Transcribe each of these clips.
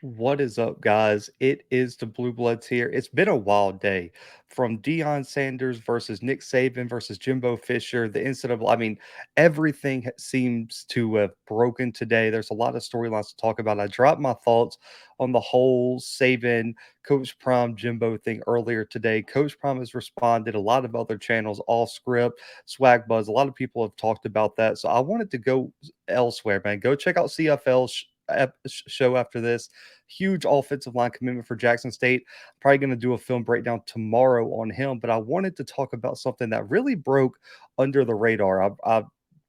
What is up, guys? It is the Bluebloods here. It's been a wild day from Deion Sanders versus Nick Saban versus Jimbo Fisher. The incident of, everything seems to have broken today. There's a lot of storylines to talk about. I dropped my thoughts on the whole Saban, Coach Prime, Jimbo thing earlier today. Coach Prime has responded. A lot of other channels, All Script, Swag Buzz, a lot of people have talked about that. So I wanted to go elsewhere, man. Go check out CFL show after this. Huge offensive line commitment for Jackson State. Probably going to do a film breakdown tomorrow on him, but I wanted to talk about something that really broke under the radar. I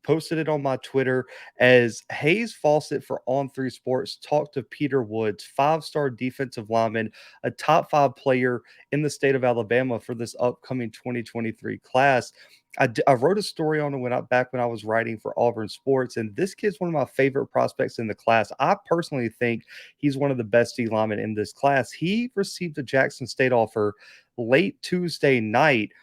posted it on my Twitter as Hayes Fawcett for On3 Sports talked to Peter Woods, five-star defensive lineman, a top five player in the state of Alabama for this upcoming 2023 class. I wrote a story on it back when I was writing for Auburn Sports, and this kid's one of my favorite prospects in the class. I personally think he's one of the best D linemen in this class. He received a Jackson State offer late Tuesday night.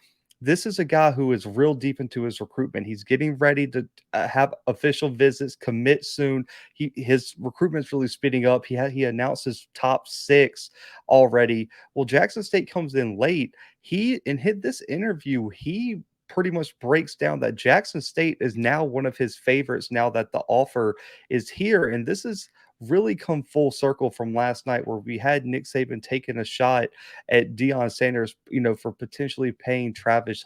This is a guy who is real deep into his recruitment. He's getting ready to have official visits, commit soon. His recruitment's really speeding up. He announced his top six already. Well, Jackson State comes in late. This interview, he pretty much breaks down that Jackson State is now one of his favorites now that the offer is here. And this is really come full circle from last night where we had Nick Saban taking a shot at Deion Sanders, for potentially paying Travis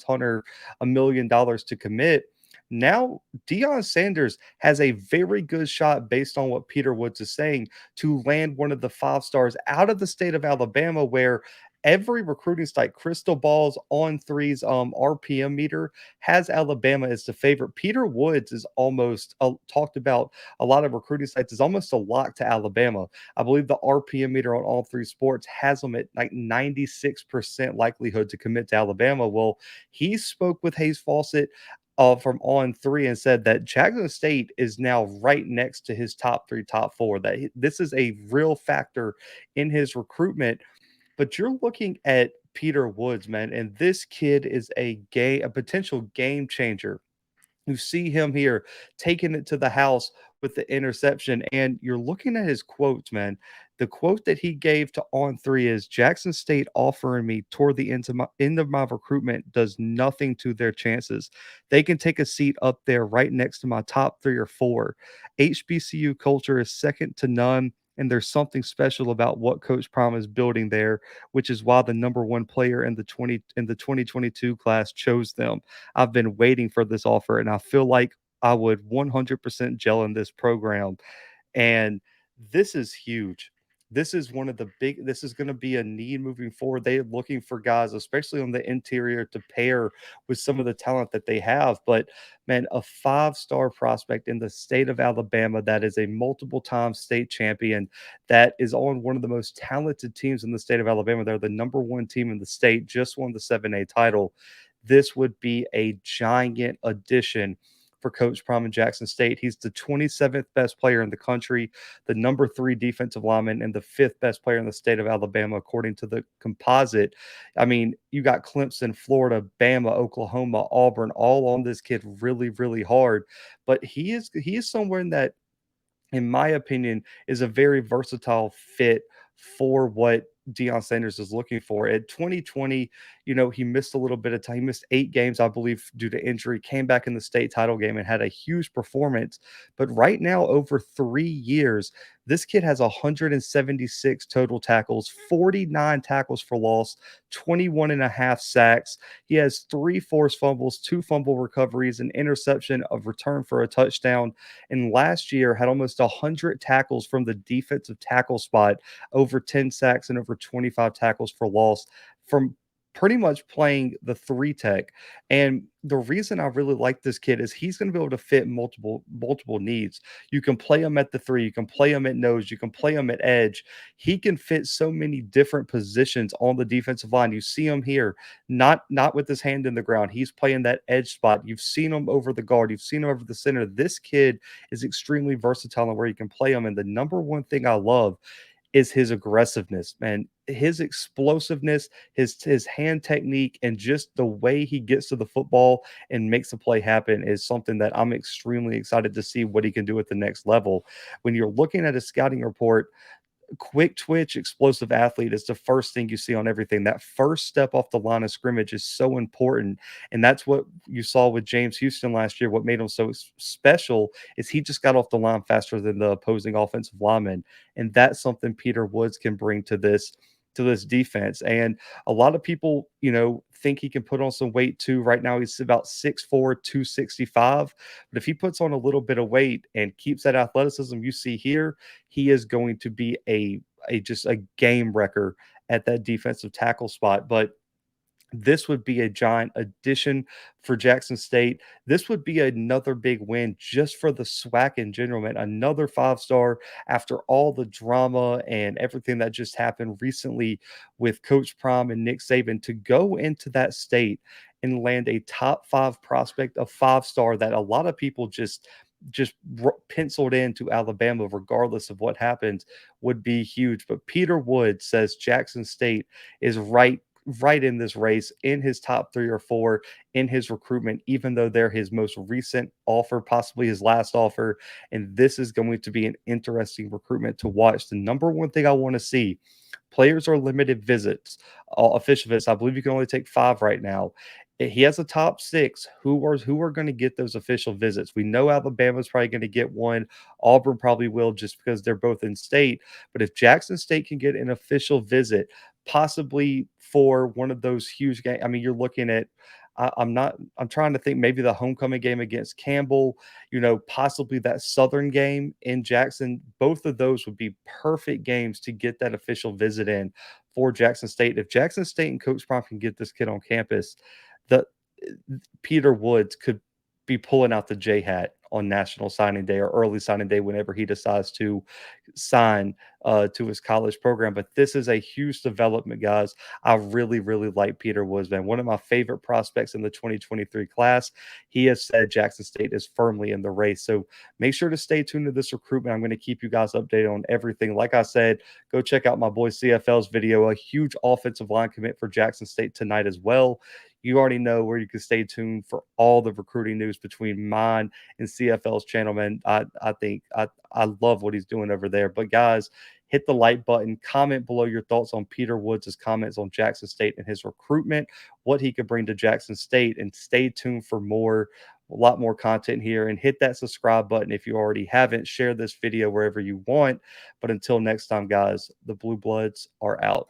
Hunter $1 million to commit. Now, Deion Sanders has a very good shot, based on what Peter Woods is saying, to land one of the five stars out of the state of Alabama, where every recruiting site, Crystal Balls, On3's RPM meter, has Alabama as the favorite. Peter Woods is almost talked about a lot of recruiting sites is almost a lock to Alabama. I believe the RPM meter on All3 Sports has them at like 96% likelihood to commit to Alabama. Well, he spoke with Hayes Fawcett from On3 and said that Jackson State is now right next to his top three, top four. This is a real factor in his recruitment. But you're looking at Peter Woods, man, and this kid is a potential game changer. You see him here taking it to the house with the interception, and you're looking at his quotes, man. The quote that he gave to On3 is Jackson State offering me toward the end of my recruitment does nothing to their chances. They can take a seat up there right next to my top three or four. HBCU culture is second to none. And there's something special about what Coach Prime is building there, which is why the number one player in the 2022 class chose them. I've been waiting for this offer, and I feel like I would 100% gel in this program. And this is huge. This is going to be a need moving forward. They're looking for guys, especially on the interior, to pair with some of the talent that they have. But man, a five-star prospect in the state of Alabama that is a multiple time state champion, that is on one of the most talented teams in the state of Alabama. They're the number one team in the state, just won the 7A title. This would be a giant addition for Coach Prime in Jackson State. He's the 27th best player in the country, the number three defensive lineman, and the fifth best player in the state of Alabama, according to the composite. I mean, you got Clemson, Florida, Bama, Oklahoma, Auburn, all on this kid really, really hard. But he is somewhere in my opinion, is a very versatile fit for what Deion Sanders is looking for. At 2020, he missed a little bit of time. He missed 8 games, I believe, due to injury, came back in the state title game and had a huge performance. But right now, over 3 years, this kid has 176 total tackles, 49 tackles for loss, 21 and a half sacks. He has 3 forced fumbles, 2 fumble recoveries, an interception of return for a touchdown. And last year had almost 100 tackles from the defensive tackle spot, over 10 sacks and over 25 tackles for loss from pretty much playing the three tech. And the reason I really like this kid is he's going to be able to fit multiple needs. You can play him at the three, you can play him at nose, you can play him at edge. He can fit so many different positions on the defensive line. You see him here, not with his hand in the ground. He's playing that edge spot. You've seen him over the guard, you've seen him over the center. This kid is extremely versatile in where you can play him. And the number one thing I love is his aggressiveness, man. His explosiveness, his hand technique, and just the way he gets to the football and makes the play happen is something that I'm extremely excited to see what he can do at the next level. When you're looking at his scouting report, quick twitch, explosive athlete is the first thing you see on everything. That first step off the line of scrimmage is so important. And that's what you saw with James Houston last year. What made him so special is he just got off the line faster than the opposing offensive lineman. And that's something Peter Woods can bring to this defense. And a lot of people, think he can put on some weight too. Right now, he's about 6'4, 265. But if he puts on a little bit of weight and keeps that athleticism you see here, he is going to be a just a game wrecker at that defensive tackle spot. But this would be a giant addition for Jackson State. This would be another big win just for the SWAC in general, man. Another 5-star after all the drama and everything that just happened recently with Coach Prime and Nick Saban to go into that state and land a top 5 prospect, a 5-star that a lot of people just penciled into Alabama, regardless of what happens, would be huge. But Peter Wood says Jackson State is right in this race, in his top 3 or 4 in his recruitment, even though they're his most recent offer, possibly his last offer. And this is going to be an interesting recruitment to watch. The number one thing I want to see, players are limited visits, official visits. I believe you can only take 5 right now. He has a top 6 who are going to get those official visits. We know Alabama's probably going to get one. Auburn probably will, just because they're both in state. But if Jackson State can get an official visit, possibly for one of those huge games. I mean, you're looking at I'm trying to think, maybe the homecoming game against Campbell, possibly that Southern game in Jackson. Both of those would be perfect games to get that official visit in for Jackson State. If Jackson State and Coach Prime can get this kid on campus, the Peter Woods could be pulling out the J hat on National Signing Day or early signing day whenever he decides to sign to his college program. But this is a huge development, guys. I really, really like Peter Woods, man. One of my favorite prospects in the 2023 class. He has said Jackson State is firmly in the race. So make sure to stay tuned to this recruitment. I'm going to keep you guys updated on everything. Like I said, go check out my boy CFL's video, a huge offensive line commit for Jackson State tonight as well. You already know where you can stay tuned for all the recruiting news between mine and CFL's channel, man. I think I love what he's doing over there. But guys, hit the like button, comment below your thoughts on Peter Woods' comments on Jackson State and his recruitment, what he could bring to Jackson State, and stay tuned for a lot more content here. And hit that subscribe button if you already haven't. Share this video wherever you want. But until next time, guys, the Blue Bloods are out.